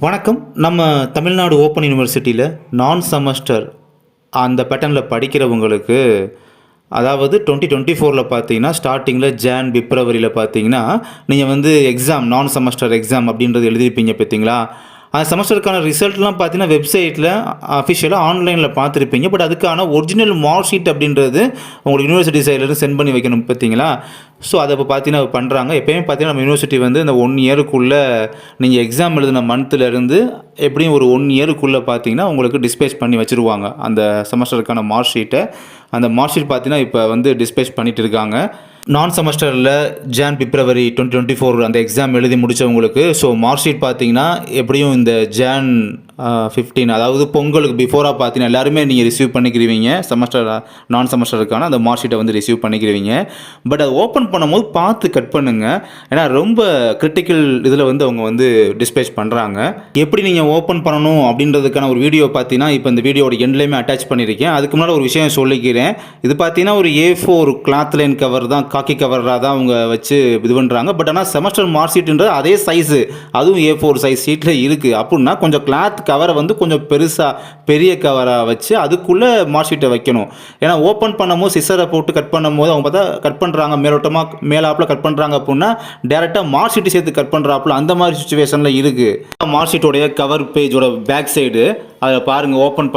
வணக்கம். நம்ம தமிழ்நாடு ஓப்பன் யூனிவர்சிட்டியில் நான் செமஸ்டர் அந்த பேட்டர்னில் படிக்கிறவங்களுக்கு, அதாவது 2024 பார்த்தீங்கன்னா ஸ்டார்டிங்கில் பிப்ரவரியில் பார்த்தீங்கன்னா நீங்கள் வந்து எக்ஸாம் நான் செமஸ்டர் எக்ஸாம் அப்படின்றது எழுதியிருப்பீங்க பார்த்தீங்களா? அந்த செமஸ்டருக்கான ரிசல்ட்லாம் பார்த்தீங்கன்னா வெப்சைட்டில் அஃபிஷியலாக ஆன்லைனில் பார்த்துருப்பீங்க. பட் அதுக்கான ஒரிஜினல் மார்க் ஷீட் அப்படின்றது உங்களுக்கு யூனிவர்சிட்டி சைட்லேருந்து சென்ட் பண்ணி வைக்கணும் பார்த்தீங்களா? ஸோ அதை இப்போ பார்த்தீங்கன்னா பண்ணுறாங்க. எப்போயுமே பார்த்தீங்கன்னா நம்ம யூனிவர்சிட்டி வந்து இந்த 1 இயருக்குள்ளே நீங்கள் எக்ஸாம் எழுதின மந்த்துலேருந்து எப்படியும் ஒரு 1 இயருக்குள்ளே பார்த்தீங்கன்னா உங்களுக்கு டிஸ்பேச் பண்ணி வச்சுருவாங்க அந்த செமஸ்டருக்கான மார்க் ஷீட்டை. அந்த மார்க் ஷீட் பார்த்தீங்கன்னா இப்போ வந்து டிஸ்பேச் பண்ணிகிட்டு இருக்காங்க. நான் செமஸ்டரில் பிப்ரவரி 2024 அந்த எக்ஸாம் எழுதி முடித்தவங்களுக்கு ஸோ மார்க் ஷீட் பார்த்தீங்கன்னா எப்படியும் இந்த 15 அதாவது பொங்கலுக்கு பிஃபோராக பார்த்தீங்கன்னா எல்லாருமே நீங்கள் ரிசீவ் பண்ணிக்கிறீங்க. நான் செமஸ்டருக்கான அந்த மார்க் ஷீட்டை வந்து ரிசீவ் பண்ணிக்கிறீங்க. பட் அதை ஓப்பன் பண்ணும்போது பார்த்து கட் பண்ணுங்கள். ஏன்னா ரொம்ப கிரிட்டிக்கல் இதில் வந்து அவங்க வந்து டிஸ்பேச் பண்ணுறாங்க. எப்படி நீங்கள் ஓப்பன் பண்ணணும் அப்படின்றதுக்கான ஒரு வீடியோ பார்த்தீங்கன்னா இப்போ இந்த வீடியோட எண்ட்லேயுமே அட்டாச் பண்ணியிருக்கேன். அதுக்கு முன்னாடி ஒரு விஷயம் சொல்லிக்கிறேன். இது பார்த்தீங்கன்னா ஒரு A4 கிளாத் லைன் கவர் தான், காக்கி கவராக தான் அவங்க வச்சு இது பண்ணுறாங்க. பட் ஆனால் செமஸ்டர் மார்க் ஷீட்டுன்றது அதே சைஸு, அதுவும் A4 சைஸ் ஷீட்டில் இருக்குது. அப்படின்னா கொஞ்சம் கிளாத் கவரை வந்து கொஞ்சம் பெரிய கவராக வச்சு அதுக்குள்ளே மார்க் ஷீட்டை வைக்கணும். ஏன்னா ஓப்பன் பண்ணும்போது சிசரை போட்டு கட் பண்ணும்போது அவங்க பார்த்தா கட் பண்ணுறாங்க, மேலோட்டமாக மேலாப்பில் கட் பண்ணுறாங்க. அப்படின்னா டேரெக்டாக மார்க் ஷீட்டு சேர்த்து கட் பண்ணுறாப்புல அந்த மாதிரி சுச்சுவேஷனில் இருக்குது. மார்க் ஷீட்டோடைய கவர் பேஜோட பேக் சைடு அதை பாருங்கள். ஓப்பன்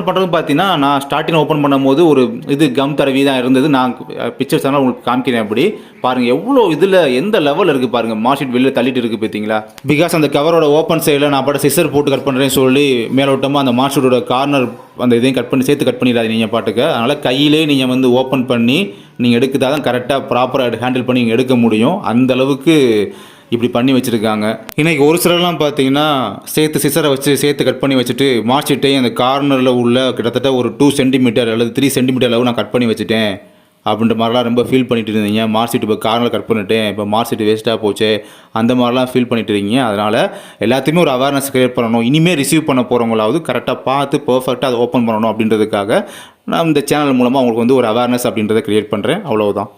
பண்ணுறது பார்த்தீங்கன்னா நான் ஸ்டார்டிங் ஓப்பன் பண்ணும்போது ஒரு இது கம் தடவி தான் இருந்தது. நான் பிக்சர்ஸ் எல்லாம் உங்களுக்கு காமிக்கிறேன். அப்படி பாருங்கள் எவ்வளோ இதில் எந்த லெவலில் இருக்குது பாருங்கள். மார்க் ஷீட் வெளியில் தள்ளிட்டு இருக்குது பார்த்தீங்களா? பிகாஸ் அந்த கவரோட ஓப்பன் சைடில் நான் பாட்டு சிசர் போட்டு கட் பண்ணுறேன்னு சொல்லி மேலோட்டமாக அந்த மார்க் ஷீட்டோட கார்னர் அந்த இதையும் சேர்த்து கட் பண்ணிடாது நீங்கள் பாட்டுக்கு. அதனால் கையிலே நீங்கள் வந்து ஓப்பன் பண்ணி நீங்கள் எடுக்கிறதா தான் கரெக்டாக ப்ராப்பராக ஹேண்டில் பண்ணி நீங்கள் எடுக்க முடியும். அந்தளவுக்கு இப்படி பண்ணி வச்சுருக்காங்க. இன்றைக்கி ஒரு சிலர்லாம் பார்த்தீங்கன்னா சிசரை வச்சு சேர்த்து கட் பண்ணி வச்சுட்டு மார்க் ஷீட்டையும் அந்த கார்னரில் உள்ள கிட்டத்தட்ட ஒரு 2 சென்டிமீட்டர் அல்லது 3 சென்டிமீட்டர் அளவு நான் கட் பண்ணி வச்சுட்டேன் அப்படின்ற மாதிரிலாம் ரொம்ப ஃபீல் பண்ணிட்டு இருந்தீங்க. மார்க் ஷீட் இப்போ கார்னரில் கட் பண்ணிட்டேன், இப்போ மார்க் ஷீட் வேஸ்ட்டாக போச்சு, அந்த மாதிரிலாம் ஃபீல் பண்ணிட்டு இருக்கீங்க. அதனால் எல்லாத்தையுமே ஒரு அவேர்னஸ் க்ரியேட் பண்ணணும். இனிமேல் ரிசீவ் பண்ண போகிறவங்களாவது கரெக்டாக பார்த்து பர்ஃபெக்டாக அதை ஓப்பன் பண்ணணும் அப்படின்றதுக்காக நான் இந்த சேனல் மூலமாக அவங்களுக்கு வந்து ஒரு அவேர்னஸ் அப்படின்றத க்ரியேட் பண்ணுறேன். அவ்வளவுதான்.